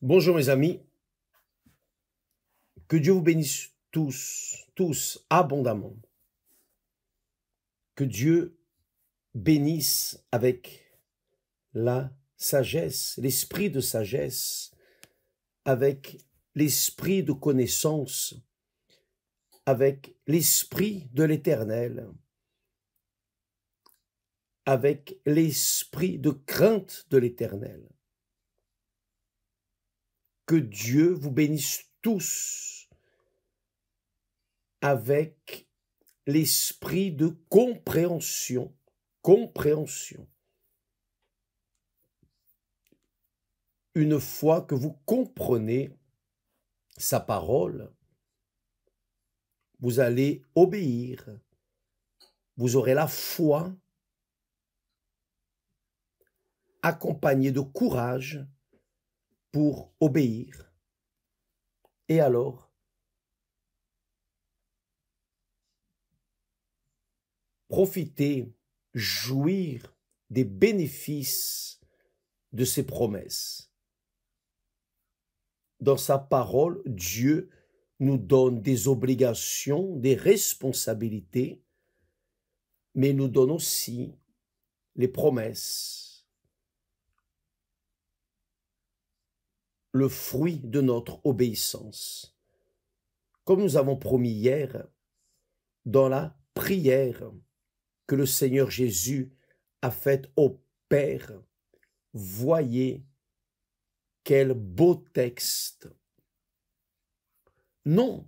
Bonjour mes amis, que Dieu vous bénisse tous abondamment. Que Dieu bénisse avec la sagesse, l'esprit de sagesse, avec l'esprit de connaissance, avec l'esprit de l'Éternel, avec l'esprit de crainte de l'Éternel. Que Dieu vous bénisse tous avec l'esprit de compréhension. Une fois que vous comprenez sa parole, vous allez obéir. Vous aurez la foi accompagnée de courage pour obéir. Et alors, profiter, jouir des bénéfices de ses promesses. Dans sa parole, Dieu nous donne des obligations, des responsabilités, mais nous donne aussi les promesses, le fruit de notre obéissance. Comme nous avons promis hier, dans la prière que le Seigneur Jésus a faite au Père, voyez quel beau texte. Non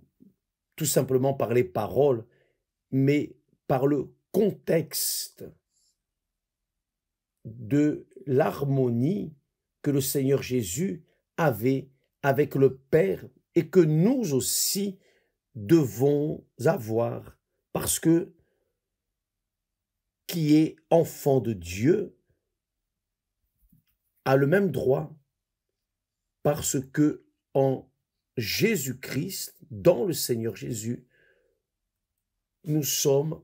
tout simplement par les paroles, mais par le contexte de l'harmonie que le Seigneur Jésus avait avec le Père et que nous aussi devons avoir, parce que qui est enfant de Dieu a le même droit, parce que en Jésus-Christ, dans le Seigneur Jésus, nous sommes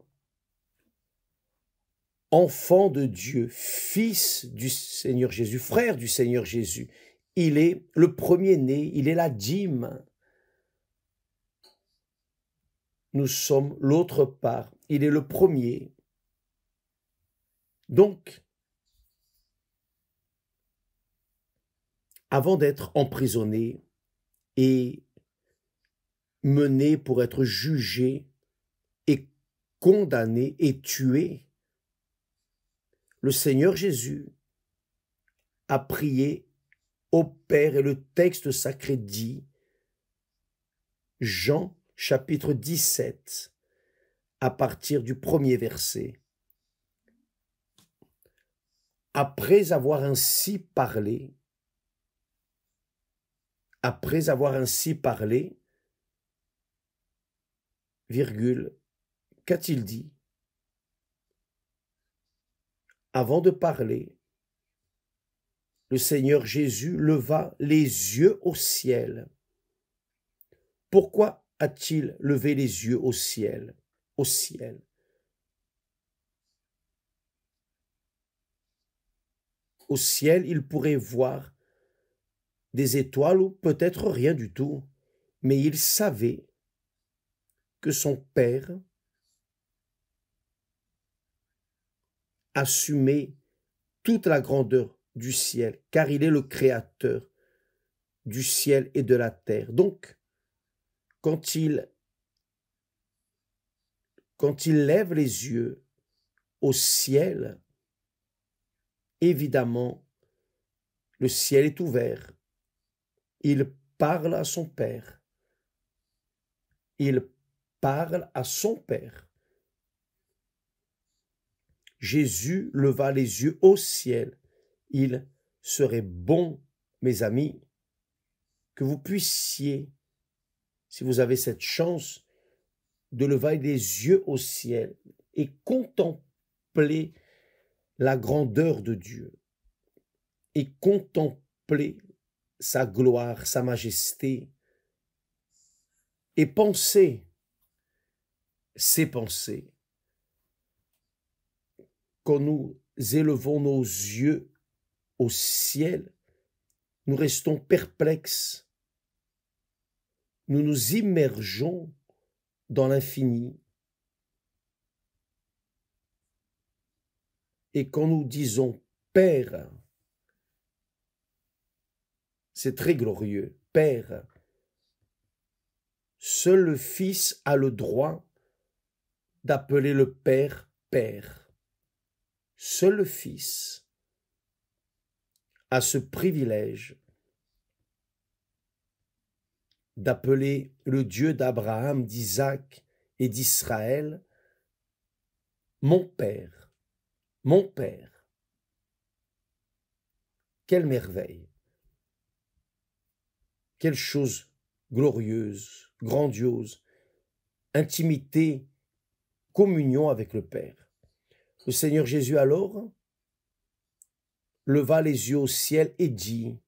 enfants de Dieu, fils du Seigneur Jésus, frère du Seigneur Jésus. Il est le premier-né, il est la dîme. Nous sommes l'autre part, il est le premier. Donc, avant d'être emprisonné et mené pour être jugé et condamné et tué, le Seigneur Jésus a prié au Père et le texte sacré dit, Jean chapitre 17, à partir du premier verset. Après avoir ainsi parlé, virgule, qu'a-t-il dit? Avant de parler, le Seigneur Jésus leva les yeux au ciel. Pourquoi a-t-il levé les yeux au ciel? Au ciel. Au ciel, il pourrait voir des étoiles ou peut-être rien du tout, mais il savait que son Père assumait toute la grandeur du ciel, car il est le créateur du ciel et de la terre. Donc, quand il lève les yeux au ciel, évidemment, le ciel est ouvert. Il parle à son Père. Il parle à son Père. Jésus leva les yeux au ciel. Il serait bon, mes amis, que vous puissiez, si vous avez cette chance, de lever les yeux au ciel et contempler la grandeur de Dieu et contempler sa gloire, sa majesté et penser ses pensées. Quand nous élevons nos yeux au ciel, nous restons perplexes, nous nous immergeons dans l'infini. Et quand nous disons Père, c'est très glorieux, Père. Seul le Fils a le droit d'appeler le Père Père. Seul le Fils a ce privilège d'appeler le Dieu d'Abraham, d'Isaac et d'Israël mon Père, mon Père. Quelle merveille, quelle chose glorieuse, grandiose, intimité, communion avec le Père. Le Seigneur Jésus alors leva les yeux au ciel et dit,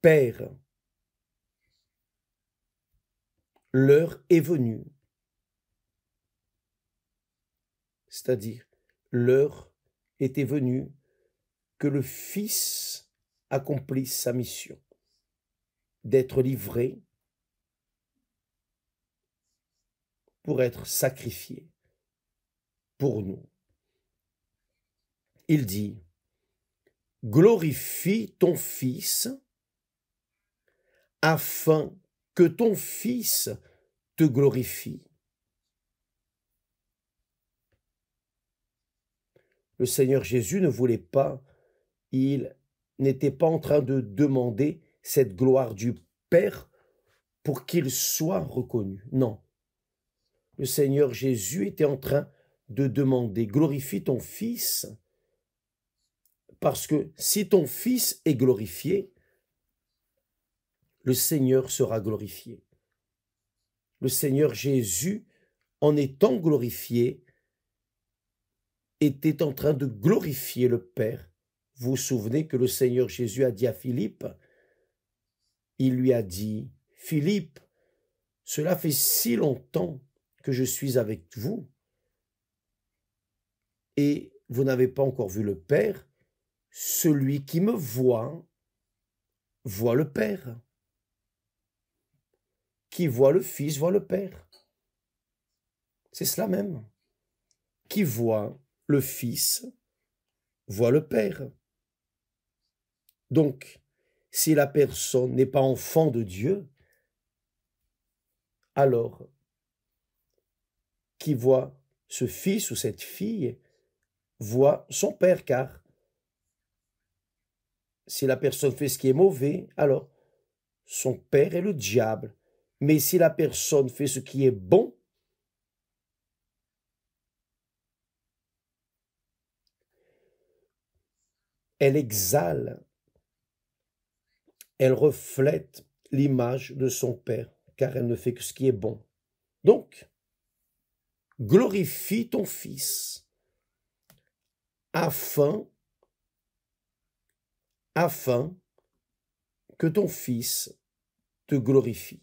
Père, l'heure est venue. C'est-à-dire, l'heure était venue que le Fils accomplisse sa mission, d'être livré pour être sacrifié pour nous. Il dit, glorifie ton Fils afin que ton Fils te glorifie. Le Seigneur Jésus ne voulait pas, il n'était pas en train de demander cette gloire du Père pour qu'il soit reconnu. Non. Le Seigneur Jésus était en train de demander, glorifie ton Fils, parce que si ton Fils est glorifié, le Seigneur sera glorifié. Le Seigneur Jésus, en étant glorifié, était en train de glorifier le Père. Vous vous souvenez que le Seigneur Jésus a dit à Philippe, il lui a dit, Philippe, cela fait si longtemps que je suis avec vous et vous n'avez pas encore vu le Père, celui qui me voit, voit le Père. Qui voit le Fils, voit le Père. C'est cela même. Qui voit le Fils, voit le Père. Donc, si la personne n'est pas enfant de Dieu, alors, qui voit ce fils ou cette fille, voit son Père, car si la personne fait ce qui est mauvais, alors son Père est le diable. Mais si la personne fait ce qui est bon, elle exhale, elle reflète l'image de son Père, car elle ne fait que ce qui est bon. Donc, glorifie ton Fils, afin que ton Fils te glorifie.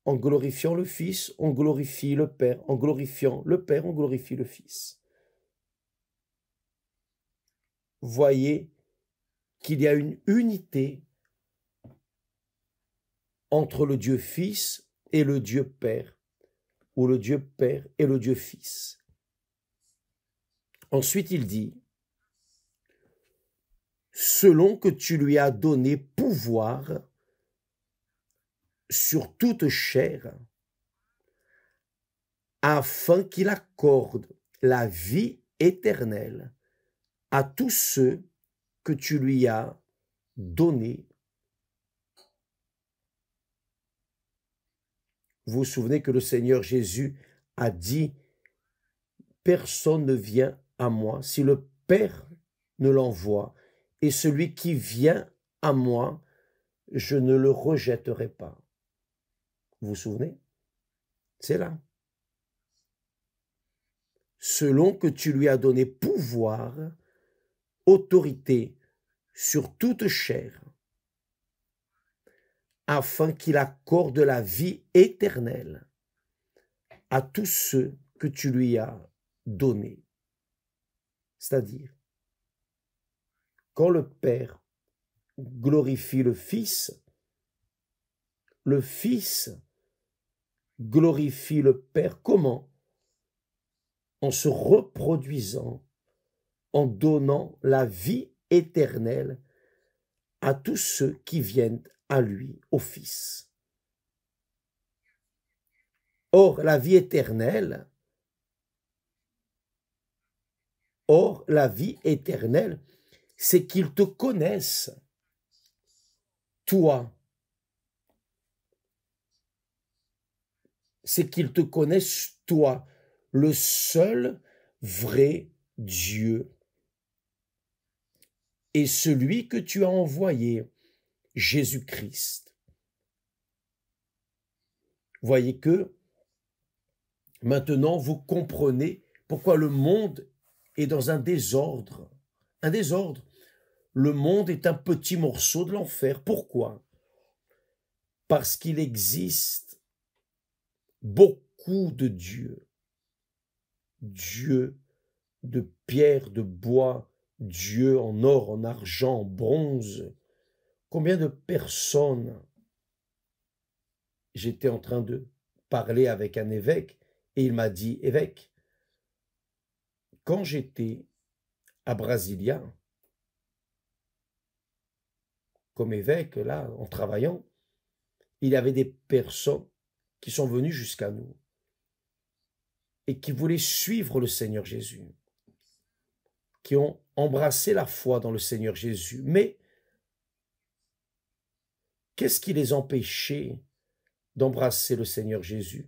En glorifiant le Fils, on glorifie le Père. En glorifiant le Père, on glorifie le Fils. Voyez qu'il y a une unité entre le Dieu Fils et le Dieu Père, ou le Dieu Père et le Dieu Fils. Ensuite, il dit, selon que tu lui as donné pouvoir sur toute chair, afin qu'il accorde la vie éternelle à tous ceux que tu lui as donnés. Vous vous souvenez que le Seigneur Jésus a dit, personne ne vient à moi si le Père ne l'envoie, et celui qui vient à moi, je ne le rejetterai pas. Vous vous souvenez? C'est là. Selon que tu lui as donné pouvoir, autorité sur toute chair, afin qu'il accorde la vie éternelle à tous ceux que tu lui as donnés. C'est-à-dire, quand le Père glorifie le Fils glorifie le Père. Comment? En se reproduisant, en donnant la vie éternelle à tous ceux qui viennent à lui, au Fils. Or, la vie éternelle, c'est qu'ils te connaissent, toi. C'est qu'ils te connaissent, toi, le seul vrai Dieu. Et celui que tu as envoyé, Jésus-Christ. Voyez que maintenant vous comprenez pourquoi le monde est dans un désordre. Un désordre. Le monde est un petit morceau de l'enfer. Pourquoi? Parce qu'il existe beaucoup de dieux. Dieu de pierre, de bois, Dieu en or, en argent, en bronze. Combien de personnes? J'étais en train de parler avec un évêque et il m'a dit, évêque, quand j'étais à Brasilia, comme évêque, là, en travaillant, il y avait des personnes qui sont venues jusqu'à nous et qui voulaient suivre le Seigneur Jésus, qui ont embrassé la foi dans le Seigneur Jésus. Mais qu'est-ce qui les empêchait d'embrasser le Seigneur Jésus?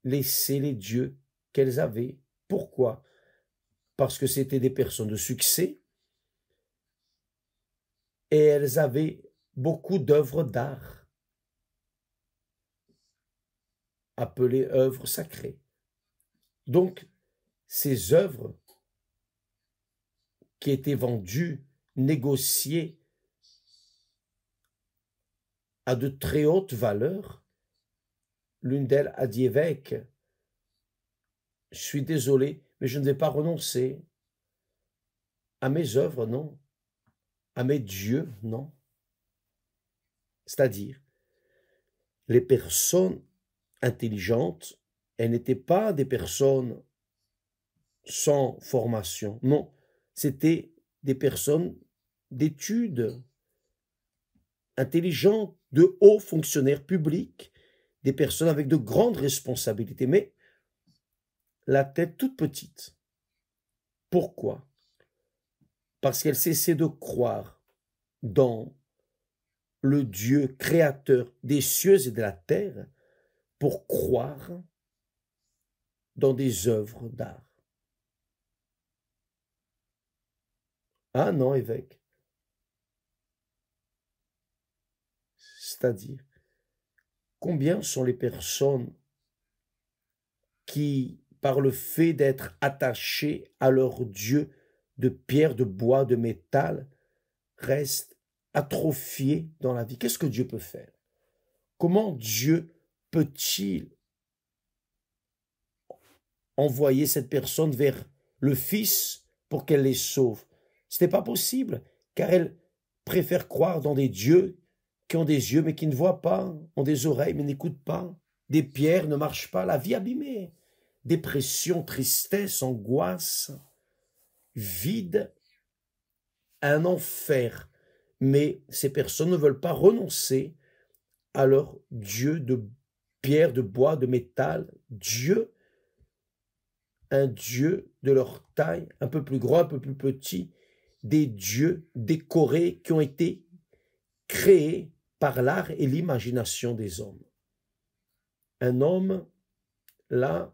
Laisser les dieux qu'elles avaient. Pourquoi? Parce que c'était des personnes de succès et elles avaient beaucoup d'œuvres d'art, appelées œuvres sacrées. Donc, ces œuvres qui étaient vendues, négociées à de très hautes valeurs, l'une d'elles a dit, évêque, je suis désolé, mais je ne vais pas renoncer à mes œuvres, non. À mes dieux, non. C'est-à-dire, les personnes intelligentes, elles n'étaient pas des personnes sans formation, non. C'était des personnes d'études, intelligentes, de hauts fonctionnaires publics, des personnes avec de grandes responsabilités, mais la tête toute petite. Pourquoi? Parce qu'elle cessait de croire dans le Dieu créateur des cieux et de la terre pour croire dans des œuvres d'art. Ah non, évêque. C'est-à-dire, combien sont les personnes qui, par le fait d'être attachées à leur Dieu de pierre, de bois, de métal, restent atrophiées dans la vie? Qu'est-ce que Dieu peut faire? Comment Dieu peut-il envoyer cette personne vers le Fils pour qu'elle les sauve? Ce n'est pas possible, car elle préfère croire dans des dieux qui ont des yeux mais qui ne voient pas, ont des oreilles mais n'écoutent pas, des pierres ne marchent pas, la vie abîmée, dépression, tristesse, angoisse, vide, un enfer. Mais ces personnes ne veulent pas renoncer à leur Dieu de pierre, de bois, de métal, Dieu, un Dieu de leur taille, un peu plus grand, un peu plus petit, des dieux décorés qui ont été créés par l'art et l'imagination des hommes. Un homme, là,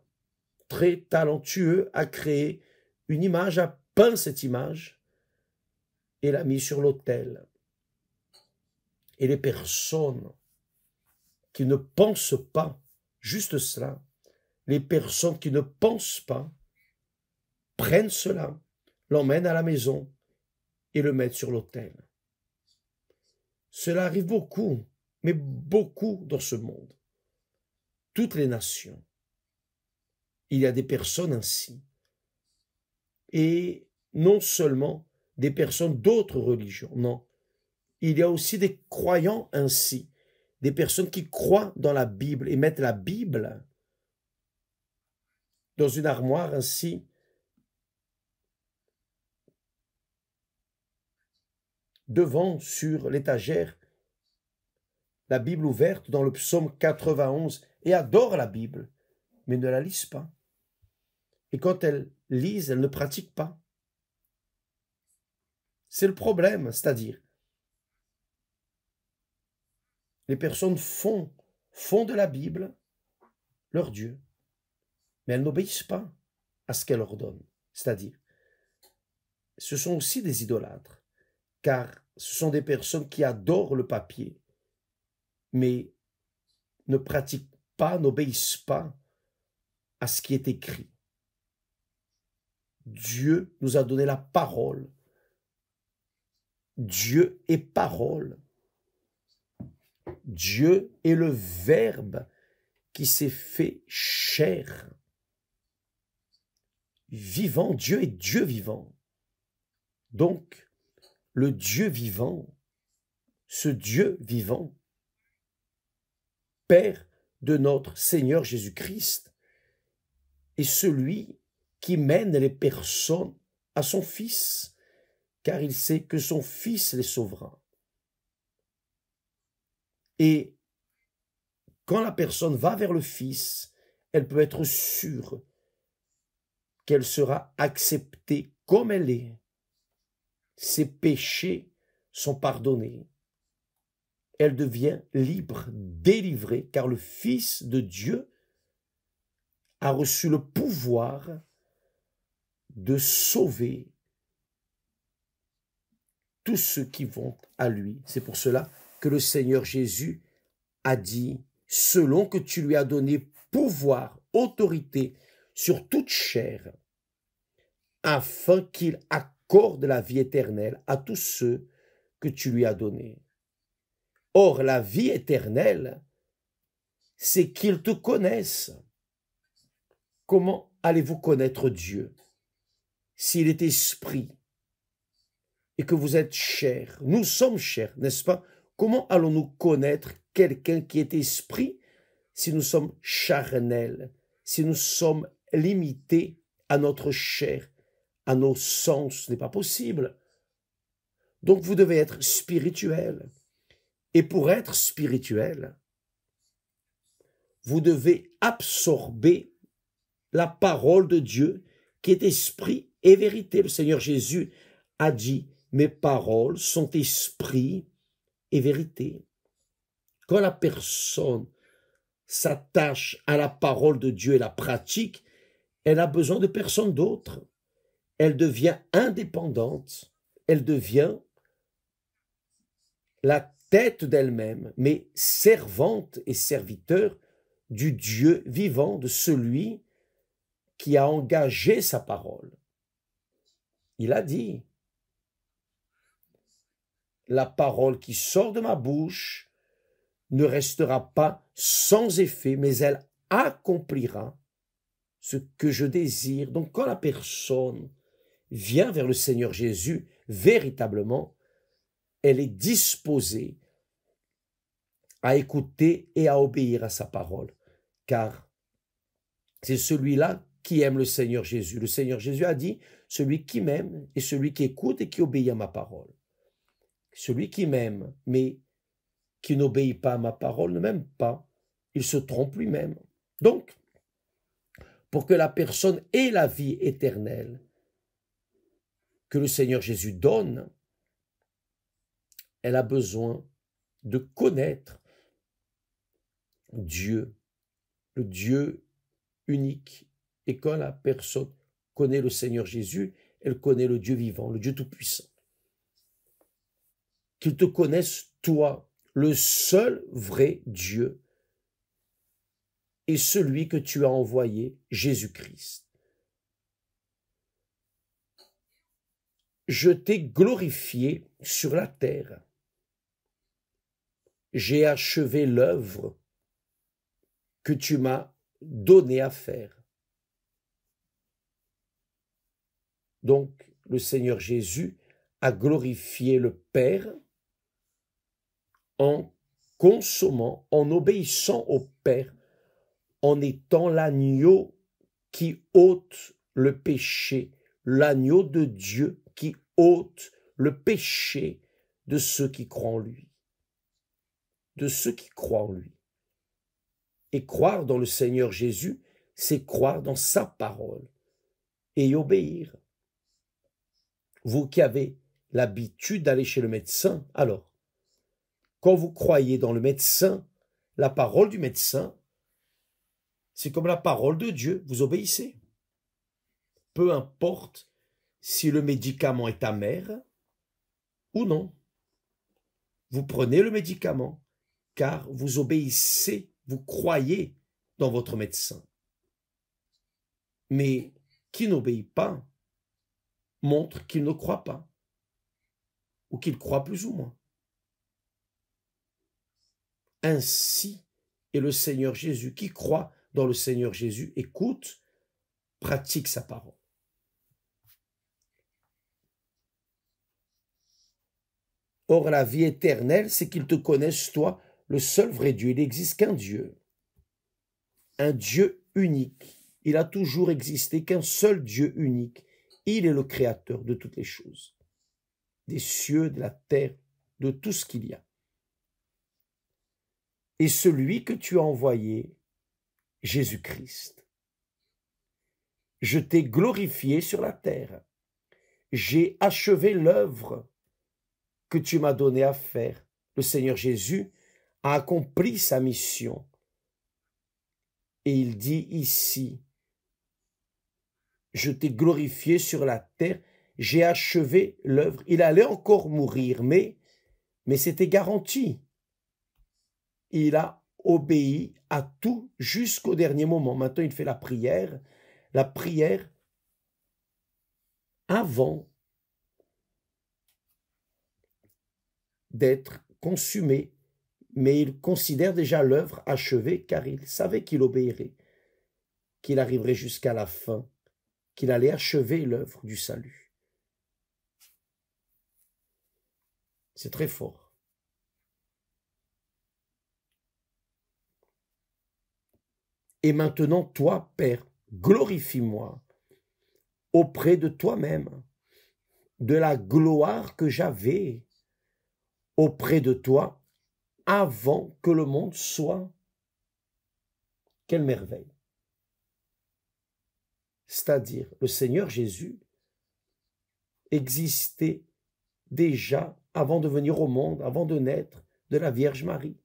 très talentueux, a créé une image, a peint cette image et l'a mis sur l'autel. Et les personnes qui ne pensent pas, juste cela, les personnes qui ne pensent pas, prennent cela, l'emmènent à la maison et le mettent sur l'autel. Cela arrive beaucoup, mais beaucoup dans ce monde. Toutes les nations. Il y a des personnes ainsi. Et non seulement des personnes d'autres religions. Non. Il y a aussi des croyants ainsi, des personnes qui croient dans la Bible et mettent la Bible dans une armoire ainsi, devant, sur l'étagère, la Bible ouverte dans le psaume 91, et adorent la Bible, mais ne la lisent pas. Et quand elles lisent, elles ne pratiquent pas. C'est le problème, c'est-à-dire, les personnes font de la Bible leur Dieu, mais elles n'obéissent pas à ce qu'elle leur donne. C'est-à-dire, ce sont aussi des idolâtres, car ce sont des personnes qui adorent le papier, mais ne pratiquent pas, n'obéissent pas à ce qui est écrit. Dieu nous a donné la parole. Dieu est parole. Dieu est le Verbe qui s'est fait chair. Vivant, Dieu est Dieu vivant. Donc, le Dieu vivant, ce Dieu vivant, Père de notre Seigneur Jésus-Christ, est celui qui mène les personnes à son Fils, car il sait que son Fils les sauvera. Et quand la personne va vers le Fils, elle peut être sûre qu'elle sera acceptée comme elle est. Ses péchés sont pardonnés. Elle devient libre, délivrée, car le Fils de Dieu a reçu le pouvoir de sauver tous ceux qui vont à lui. C'est pour cela que le Seigneur Jésus a dit, selon que tu lui as donné pouvoir, autorité sur toute chair, afin qu'il accorde la vie éternelle à tous ceux que tu lui as donnés. Or, la vie éternelle, c'est qu'ils te connaissent. Comment allez-vous connaître Dieu s'il est esprit et que vous êtes chair? Nous sommes chair, n'est-ce pas? Comment allons-nous connaître quelqu'un qui est esprit si nous sommes charnels, si nous sommes limités à notre chair, à nos sens? Ce n'est pas possible. Donc vous devez être spirituel. Et pour être spirituel, vous devez absorber la parole de Dieu qui est esprit et vérité. Le Seigneur Jésus a dit, mes paroles sont esprit et vérité. Quand la personne s'attache à la parole de Dieu et la pratique, elle a besoin de personne d'autre. Elle devient indépendante, elle devient la tête d'elle-même, mais servante et serviteur du Dieu vivant, de celui qui a engagé sa parole. Il a dit, la parole qui sort de ma bouche ne restera pas sans effet, mais elle accomplira ce que je désire. Donc quand la personne vient vers le Seigneur Jésus, véritablement, elle est disposée à écouter et à obéir à sa parole, car c'est celui-là qui aime le Seigneur Jésus. Le Seigneur Jésus a dit, celui qui m'aime est celui qui écoute et qui obéit à ma parole. Celui qui m'aime, mais qui n'obéit pas à ma parole, ne m'aime pas. Il se trompe lui-même. Donc, pour que la personne ait la vie éternelle que le Seigneur Jésus donne, elle a besoin de connaître Dieu, le Dieu unique. Et quand la personne connaît le Seigneur Jésus, elle connaît le Dieu vivant, le Dieu tout-puissant. Qu'il te connaisse, toi, le seul vrai Dieu, et celui que tu as envoyé, Jésus-Christ. Je t'ai glorifié sur la terre. J'ai achevé l'œuvre que tu m'as donnée à faire. Donc, le Seigneur Jésus a glorifié le Père en consommant, en obéissant au Père, en étant l'agneau qui ôte le péché, l'agneau de Dieu qui ôte le péché de ceux qui croient en lui. De ceux qui croient en lui. Et croire dans le Seigneur Jésus, c'est croire dans sa parole et y obéir. Vous qui avez l'habitude d'aller chez le médecin, alors, quand vous croyez dans le médecin, la parole du médecin, c'est comme la parole de Dieu, vous obéissez. Peu importe si le médicament est amer ou non. Vous prenez le médicament car vous obéissez, vous croyez dans votre médecin. Mais qui n'obéit pas montre qu'il ne croit pas ou qu'il croit plus ou moins. Ainsi est le Seigneur Jésus. Qui croit dans le Seigneur Jésus, écoute, pratique sa parole. Or, la vie éternelle, c'est qu'ils te connaissent, toi, le seul vrai Dieu. Il n'existe qu'un Dieu. Un Dieu unique. Il a toujours existé qu'un seul Dieu unique. Il est le créateur de toutes les choses. Des cieux, de la terre, de tout ce qu'il y a. Et celui que tu as envoyé, Jésus-Christ. Je t'ai glorifié sur la terre. J'ai achevé l'œuvre que tu m'as donné à faire. Le Seigneur Jésus a accompli sa mission. Et il dit ici, je t'ai glorifié sur la terre, j'ai achevé l'œuvre. Il allait encore mourir, mais c'était garanti. Il a obéi à tout jusqu'au dernier moment. Maintenant, il fait la prière avant d'être consumé, mais il considère déjà l'œuvre achevée car il savait qu'il obéirait, qu'il arriverait jusqu'à la fin, qu'il allait achever l'œuvre du salut. C'est très fort. Et maintenant, toi, Père, glorifie-moi auprès de toi-même, de la gloire que j'avais auprès de toi avant que le monde soit. Quelle merveille! C'est-à-dire, le Seigneur Jésus existait déjà avant de venir au monde, avant de naître de la Vierge Marie.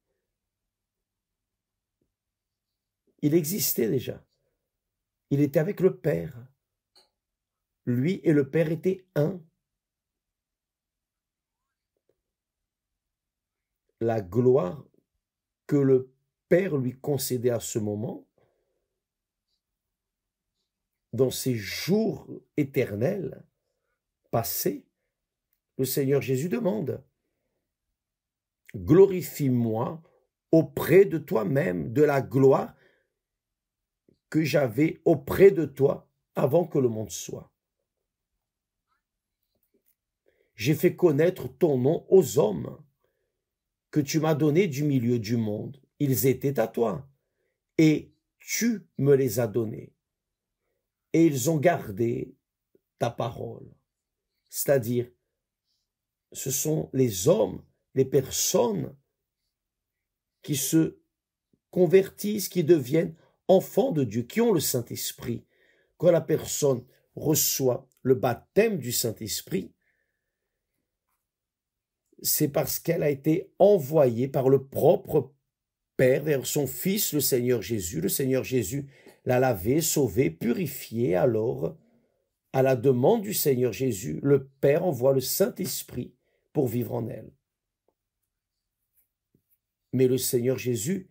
Il existait déjà. Il était avec le Père. Lui et le Père étaient un. La gloire que le Père lui concédait à ce moment, dans ces jours éternels passés, le Seigneur Jésus demande, glorifie-moi auprès de toi-même, de la gloire que j'avais auprès de toi avant que le monde soit. J'ai fait connaître ton nom aux hommes que tu m'as donnés du milieu du monde. Ils étaient à toi et tu me les as donnés. Et ils ont gardé ta parole. C'est-à-dire, ce sont les hommes, les personnes qui se convertissent, qui deviennent enfants de Dieu, qui ont le Saint-Esprit. Quand la personne reçoit le baptême du Saint-Esprit, c'est parce qu'elle a été envoyée par le propre Père vers son Fils, le Seigneur Jésus. Le Seigneur Jésus l'a lavé, sauvé, purifié. Alors, à la demande du Seigneur Jésus, le Père envoie le Saint-Esprit pour vivre en elle. Mais le Seigneur Jésus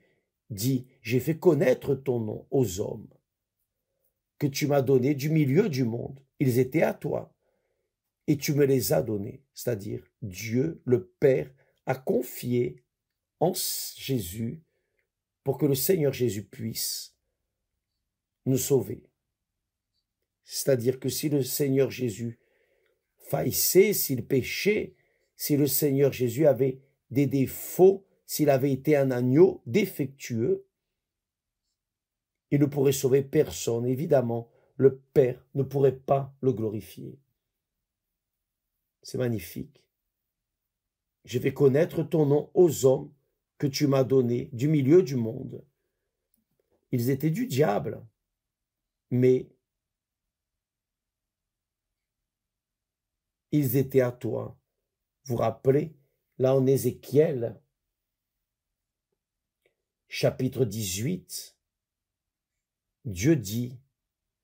dit, j'ai fait connaître ton nom aux hommes que tu m'as donné du milieu du monde. Ils étaient à toi et tu me les as donnés. C'est-à-dire, Dieu, le Père, a confié en Jésus pour que le Seigneur Jésus puisse nous sauver. C'est-à-dire que si le Seigneur Jésus faillissait, s'il péchait, si le Seigneur Jésus avait des défauts, s'il avait été un agneau défectueux, il ne pourrait sauver personne. Évidemment, le Père ne pourrait pas le glorifier. C'est magnifique. Je vais connaître ton nom aux hommes que tu m'as donnés du milieu du monde. Ils étaient du diable, mais ils étaient à toi. Vous vous rappelez, là en Ézéchiel, chapitre 18, Dieu dit,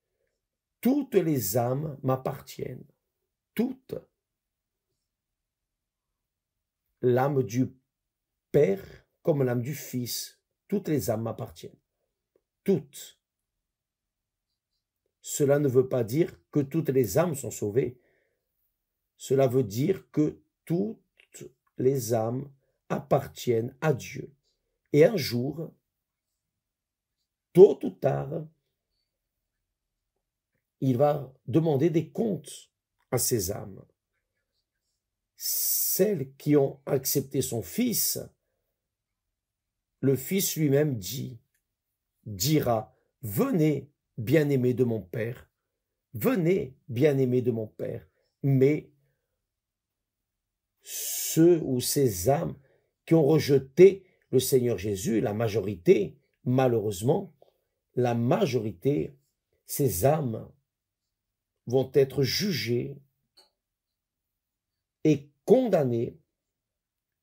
« Toutes les âmes m'appartiennent, toutes. L'âme du Père comme l'âme du Fils, toutes les âmes m'appartiennent. Toutes. » Cela ne veut pas dire que toutes les âmes sont sauvées. Cela veut dire que toutes les âmes appartiennent à Dieu. Et un jour, tôt ou tard, il va demander des comptes à ces âmes. Celles qui ont accepté son Fils, le Fils lui-même dira, « Venez, bien-aimés de mon Père, venez, bien-aimés de mon Père. » Mais ceux ou ces âmes qui ont rejeté le Seigneur Jésus, la majorité, malheureusement, la majorité, ces âmes vont être jugées et condamnées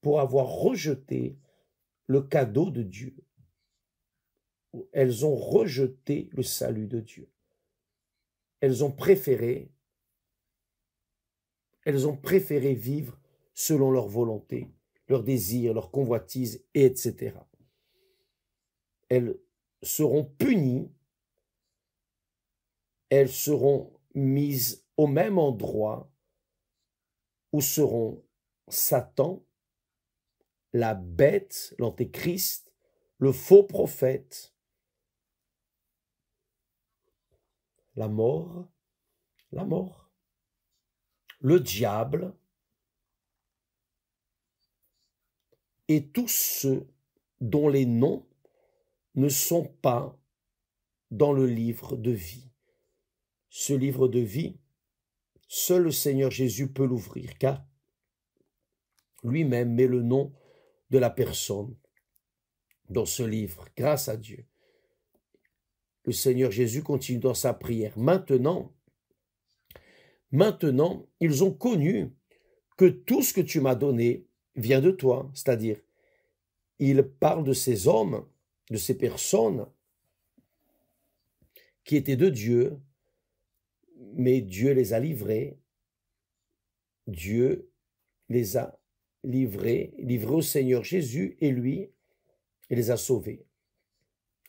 pour avoir rejeté le cadeau de Dieu. Elles ont rejeté le salut de Dieu. Elles ont préféré vivre selon leur volonté, leurs désirs, leurs convoitises, etc. Elles seront punies, elles seront mises au même endroit où seront Satan, la bête, l'antéchrist, le faux prophète, la mort, le diable et tous ceux dont les noms ne sont pas dans le livre de vie. Ce livre de vie, seul le Seigneur Jésus peut l'ouvrir, car lui-même met le nom de la personne dans ce livre, grâce à Dieu. Le Seigneur Jésus continue dans sa prière. Maintenant, ils ont connu que tout ce que tu m'as donné vient de toi. C'est-à-dire, il parle de ces hommes, de ces personnes qui étaient de Dieu, mais Dieu les a livrés. Dieu les a livrés au Seigneur Jésus, et lui, il les a sauvés.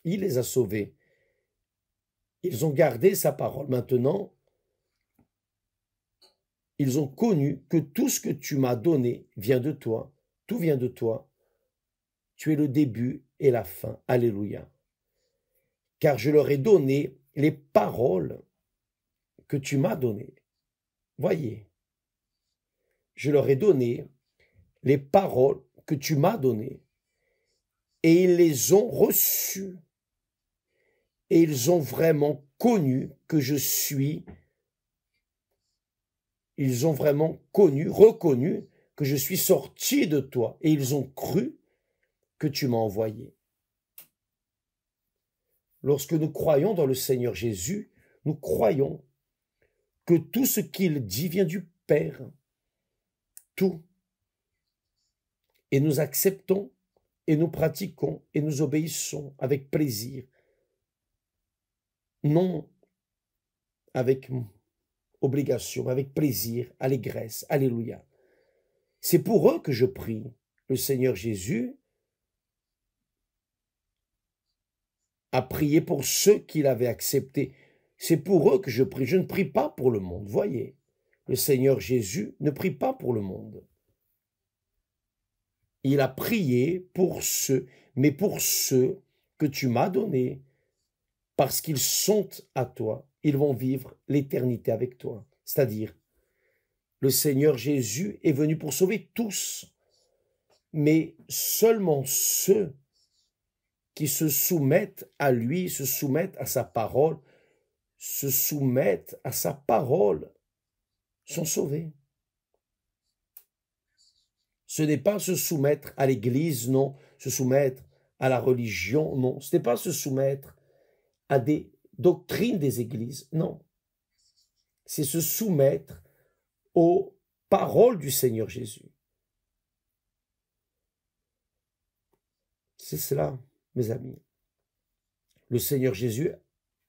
Il les a sauvés. Ils ont gardé sa parole. Maintenant, ils ont connu que tout ce que tu m'as donné vient de toi. Tout vient de toi. Tu es le début et la fin. Alléluia. Car je leur ai donné les paroles que tu m'as données. Voyez, je leur ai donné les paroles que tu m'as données, et ils les ont reçues, et ils ont vraiment connu que je suis, ils ont vraiment reconnu que je suis sorti de toi, et ils ont cru que tu m'as envoyé. Lorsque nous croyons dans le Seigneur Jésus, nous croyons que tout ce qu'il dit vient du Père, tout. Et nous acceptons, et nous pratiquons, et nous obéissons avec plaisir, non avec obligation, avec plaisir, allégresse. Alléluia. C'est pour eux que je prie. Le Seigneur Jésus a prié pour ceux qu'il avait acceptés. C'est pour eux que je prie. Je ne prie pas pour le monde. Voyez, le Seigneur Jésus ne prie pas pour le monde. Il a prié pour ceux, mais pour ceux que tu m'as donnés, parce qu'ils sont à toi. Ils vont vivre l'éternité avec toi. C'est-à-dire, Le Seigneur Jésus est venu pour sauver tous, mais seulement ceux qui se soumettent à lui, se soumettent à sa parole, se soumettent à sa parole, sont sauvés. Ce n'est pas se soumettre à l'Église, non, se soumettre à la religion, non, ce n'est pas se soumettre à des doctrines des églises, non. C'est se soumettre aux paroles du Seigneur Jésus. C'est cela, mes amis. Le Seigneur Jésus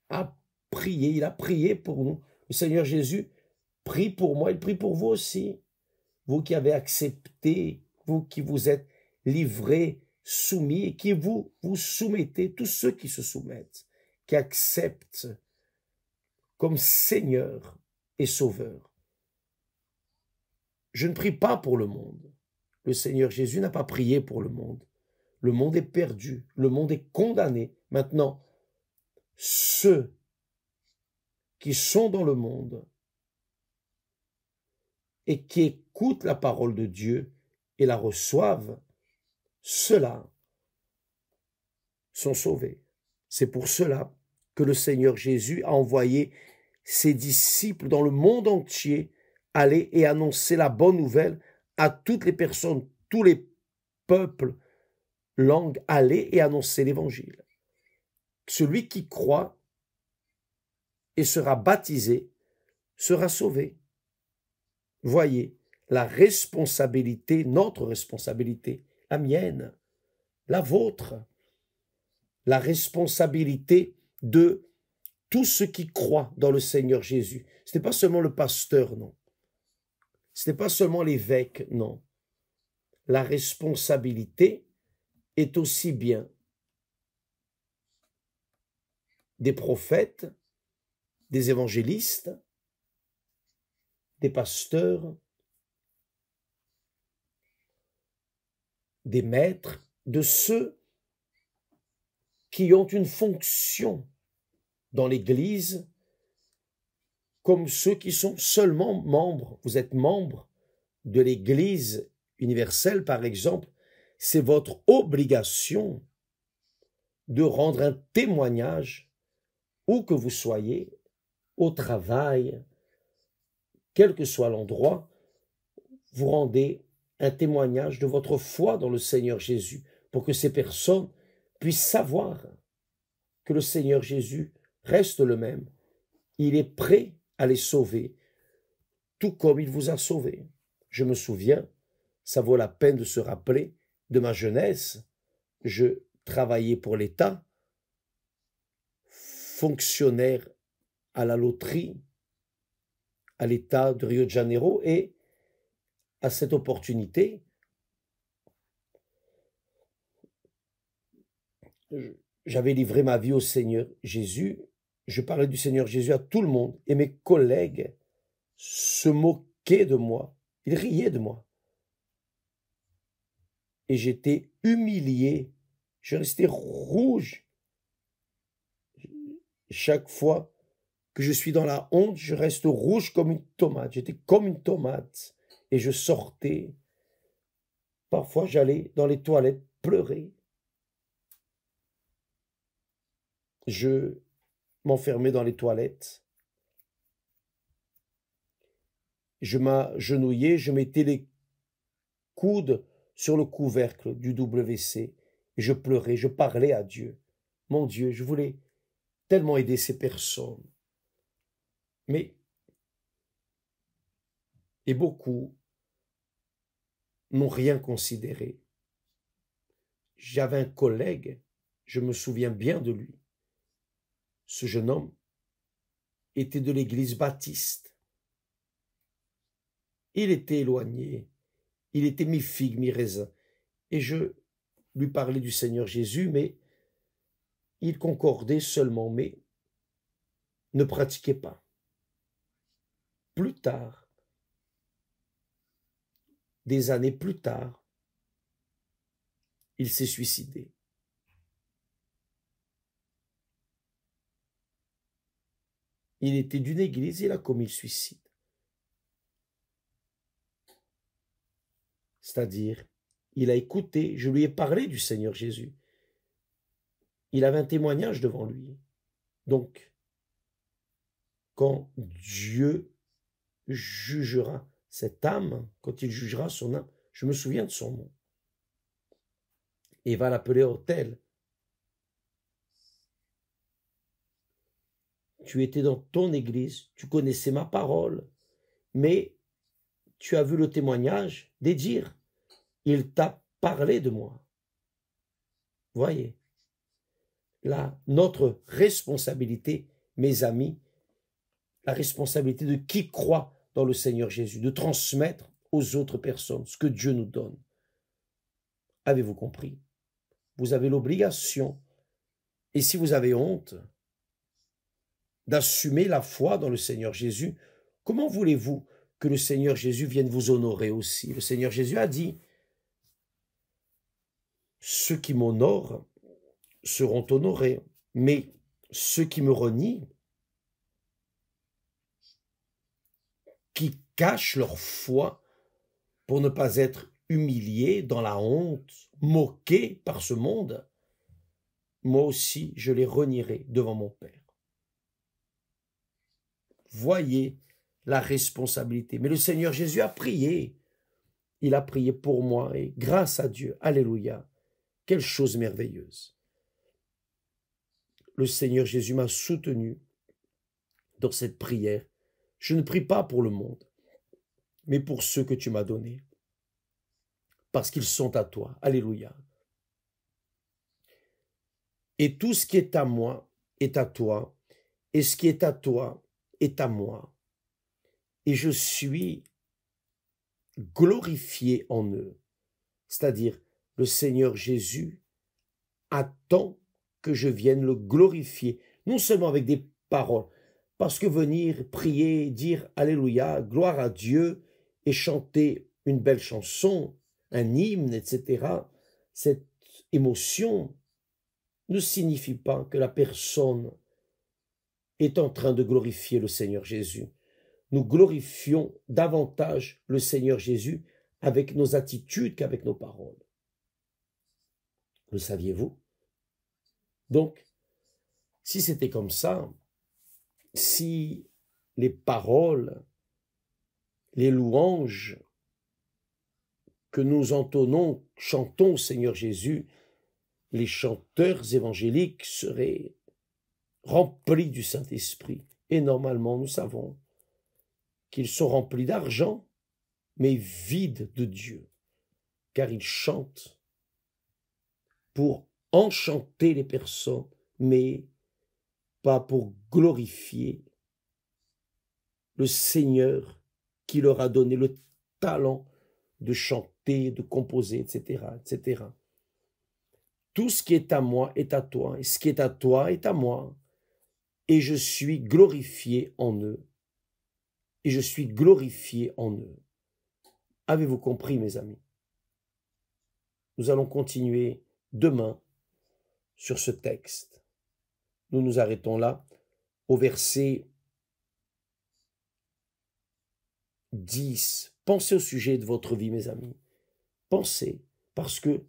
a prié, il a prié pour nous. Le Seigneur Jésus prie pour moi, il prie pour vous aussi. Vous qui avez accepté, vous qui vous êtes livrés, soumis, et qui vous soumettez, tous ceux qui se soumettent, qui acceptent comme Seigneur et Sauveur. Je ne prie pas pour le monde. Le Seigneur Jésus n'a pas prié pour le monde. Le monde est perdu, le monde est condamné. Maintenant, ceux qui sont dans le monde et qui écoutent la parole de Dieu et la reçoivent, ceux-là sont sauvés. C'est pour cela que le Seigneur Jésus a envoyé ses disciples dans le monde entier aller et annoncer la bonne nouvelle à toutes les personnes, tous les peuples, langues, aller et annoncer l'évangile. Celui qui croit et sera baptisé sera sauvé. Voyez, la responsabilité, notre responsabilité, la mienne, la vôtre, la responsabilité de tous ceux qui croient dans le Seigneur Jésus. Ce n'est pas seulement le pasteur, non. Ce n'est pas seulement l'évêque, non. La responsabilité est aussi bien des prophètes, des évangélistes, des pasteurs, des maîtres, de ceux qui ont une fonction dans l'Église, comme ceux qui sont seulement membres. Vous êtes membre de l'Église universelle, par exemple, c'est votre obligation de rendre un témoignage, où que vous soyez, au travail, quel que soit l'endroit, vous rendez un témoignage de votre foi dans le Seigneur Jésus, pour que ces personnes puissent savoir que le Seigneur Jésus reste le même. Il est prêt à les sauver, tout comme il vous a sauvés. Je me souviens, ça vaut la peine de se rappeler de ma jeunesse. Je travaillais pour l'État, fonctionnaire à la loterie, à l'État de Rio de Janeiro, et à cette opportunité, j'avais livré ma vie au Seigneur Jésus. Je parlais du Seigneur Jésus à tout le monde, et mes collègues se moquaient de moi, ils riaient de moi. Et j'étais humilié, je restais rouge. Chaque fois que je suis dans la honte, je reste rouge comme une tomate. J'étais comme une tomate. Et je sortais. Parfois, j'allais dans les toilettes pleurer. Je m'enfermais dans les toilettes. Je m'agenouillais, je mettais les coudes sur le couvercle du WC. Et je pleurais, je parlais à Dieu. Mon Dieu, je voulais tellement aider ces personnes. Mais, et beaucoup n'ont rien considéré. J'avais un collègue, je me souviens bien de lui. Ce jeune homme était de l'église baptiste. Il était éloigné, il était mi-figue, mi-raisin. Et je lui parlais du Seigneur Jésus, mais il concordait seulement, mais ne pratiquait pas. Plus tard, des années plus tard, il s'est suicidé. Il était d'une église, il a commis le suicide. C'est-à-dire, il a écouté, je lui ai parlé du Seigneur Jésus. Il avait un témoignage devant lui. Donc, quand Dieu jugera cette âme, quand il jugera son âme, je me souviens de son nom. Et va l'appeler autel. Tu étais dans ton église, tu connaissais ma parole, mais tu as vu le témoignage des dires. Il t'a parlé de moi. Voyez, là, notre responsabilité, mes amis, la responsabilité de qui croit dans le Seigneur Jésus, de transmettre aux autres personnes ce que Dieu nous donne. Avez-vous compris? Vous avez l'obligation, et si vous avez honte, d'assumer la foi dans le Seigneur Jésus. Comment voulez-vous que le Seigneur Jésus vienne vous honorer aussi? Le Seigneur Jésus a dit, ceux qui m'honorent seront honorés, mais ceux qui me renient, qui cachent leur foi pour ne pas être humiliés dans la honte, moqués par ce monde, moi aussi je les renierai devant mon Père. Voyez la responsabilité. Mais le Seigneur Jésus a prié. Il a prié pour moi et grâce à Dieu, alléluia, quelle chose merveilleuse. Le Seigneur Jésus m'a soutenu dans cette prière. Je ne prie pas pour le monde, mais pour ceux que tu m'as donnés, parce qu'ils sont à toi. Alléluia. Et tout ce qui est à moi est à toi, et ce qui est à toi est à moi. Et je suis glorifié en eux. C'est-à-dire, le Seigneur Jésus attend que je vienne le glorifier, non seulement avec des paroles, parce que venir prier, dire Alléluia, gloire à Dieu, et chanter une belle chanson, un hymne, etc., cette émotion ne signifie pas que la personne est en train de glorifier le Seigneur Jésus. Nous glorifions davantage le Seigneur Jésus avec nos attitudes qu'avec nos paroles. Le saviez-vous? Donc, si c'était comme ça, si les paroles, les louanges que nous entonnons, chantons au Seigneur Jésus, les chanteurs évangéliques seraient remplis du Saint-Esprit. Et normalement, nous savons qu'ils sont remplis d'argent, mais vides de Dieu, car ils chantent pour enchanter les personnes, mais pas pour glorifier le Seigneur qui leur a donné le talent de chanter, de composer, etc., etc. Tout ce qui est à moi est à toi, et ce qui est à toi est à moi, et je suis glorifié en eux, et je suis glorifié en eux. Avez-vous compris, mes amis? Nous allons continuer demain sur ce texte. Nous nous arrêtons là au verset 10. Pensez au sujet de votre vie, mes amis. Pensez, parce que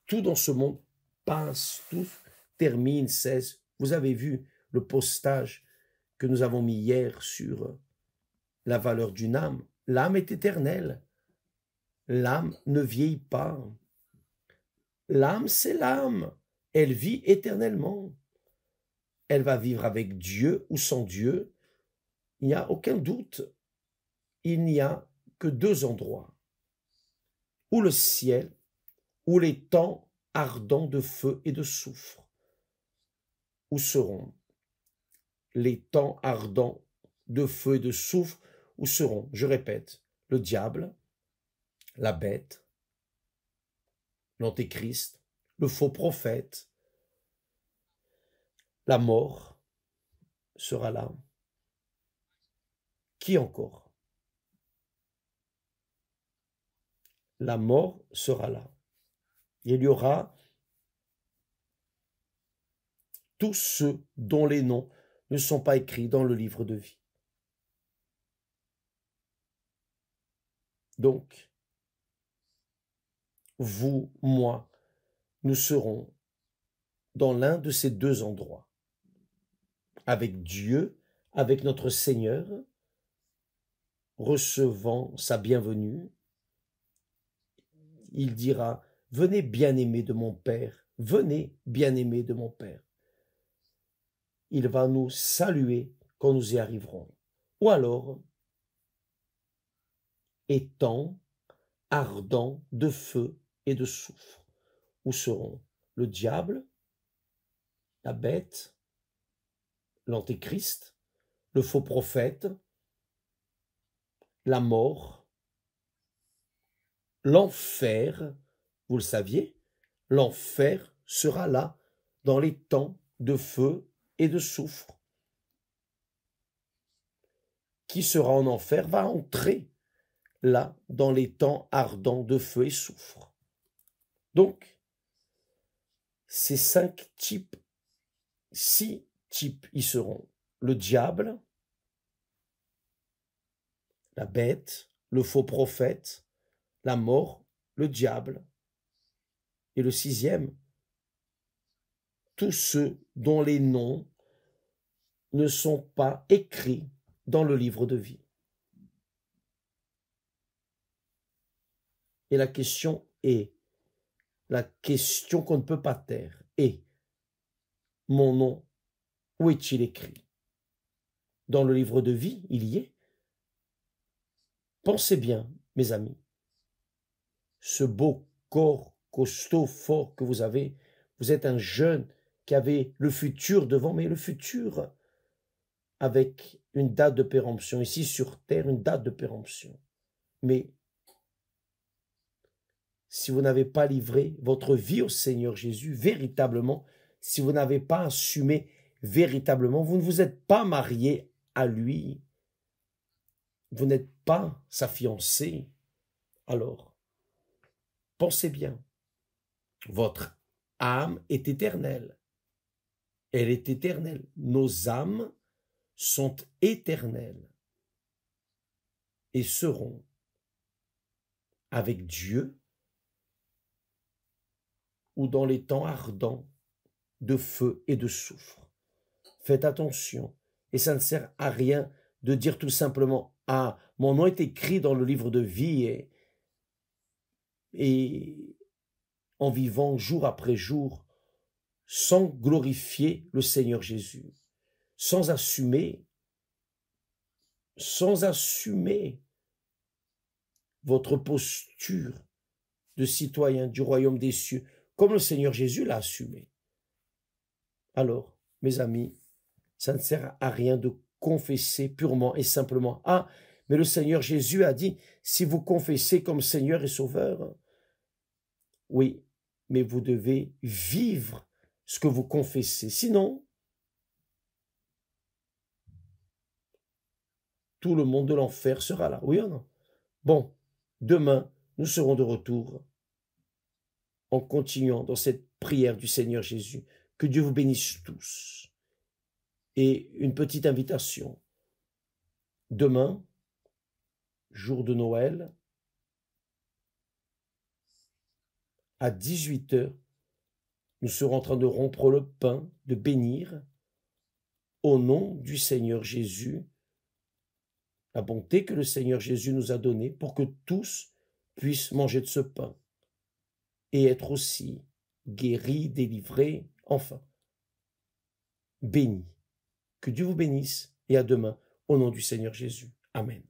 tout dans ce monde passe, tout termine, cesse. Vous avez vu le postage que nous avons mis hier sur la valeur d'une âme. L'âme est éternelle. L'âme ne vieillit pas. L'âme, c'est l'âme. Elle vit éternellement. Elle va vivre avec Dieu ou sans Dieu. Il n'y a aucun doute. Il n'y a que deux endroits. Ou le ciel, ou les temps ardents de feu et de soufre. Où seront les temps ardents de feu et de soufre? Où seront, je répète, le diable, la bête, l'antéchrist, le faux prophète, la mort sera là. Qui encore? La mort sera là. Il y aura tous ceux dont les noms ne sont pas écrits dans le livre de vie. Donc, vous, moi, nous serons dans l'un de ces deux endroits, avec Dieu, avec notre Seigneur, recevant sa bienvenue. Il dira, venez bien-aimés de mon Père, venez bien-aimés de mon Père. Il va nous saluer quand nous y arriverons. Ou alors, étant ardent de feu et de soufre, où seront le diable, la bête, l'antéchrist, le faux prophète, la mort, l'enfer. Vous le saviez, l'enfer sera là dans les temps de feu et de soufre. Qui sera en enfer va entrer là dans les temps ardents de feu et soufre. Donc, ces 5 types, 6 types y seront. Le diable, la bête, le faux prophète, la mort, le diable. Et le 6e, tous ceux dont les noms ne sont pas écrits dans le livre de vie. Et la question est, la question qu'on ne peut pas taire est, mon nom, où est-il écrit? Dans le livre de vie, il y est. Pensez bien, mes amis, ce beau corps costaud, fort que vous avez, vous êtes un jeune qui avait le futur devant, mais le futur avec une date de péremption. Ici sur terre, une date de péremption. Mais si vous n'avez pas livré votre vie au Seigneur Jésus, véritablement, si vous n'avez pas assumé véritablement, vous ne vous êtes pas marié à lui, vous n'êtes pas sa fiancée, alors, pensez bien, votre âme est éternelle. Elle est éternelle. Nos âmes sont éternelles et seront avec Dieu ou dans les temps ardents de feu et de soufre. Faites attention, et ça ne sert à rien de dire tout simplement « Ah, mon nom est écrit dans le livre de vie » et en vivant jour après jour sans glorifier le Seigneur Jésus, sans assumer votre posture de citoyen du royaume des cieux, comme le Seigneur Jésus l'a assumé. Alors, mes amis, ça ne sert à rien de confesser purement et simplement. Ah, mais le Seigneur Jésus a dit, si vous confessez comme Seigneur et Sauveur, oui, mais vous devez vivre ce que vous confessez. Sinon, tout le monde de l'enfer sera là. Oui ou non? Bon, demain, nous serons de retour en continuant dans cette prière du Seigneur Jésus. Que Dieu vous bénisse tous. Et une petite invitation. Demain, jour de Noël, à 18h, nous serons en train de rompre le pain, de bénir, au nom du Seigneur Jésus, la bonté que le Seigneur Jésus nous a donnée pour que tous puissent manger de ce pain et être aussi guéris, délivrés, enfin, bénis. Que Dieu vous bénisse et à demain, au nom du Seigneur Jésus. Amen.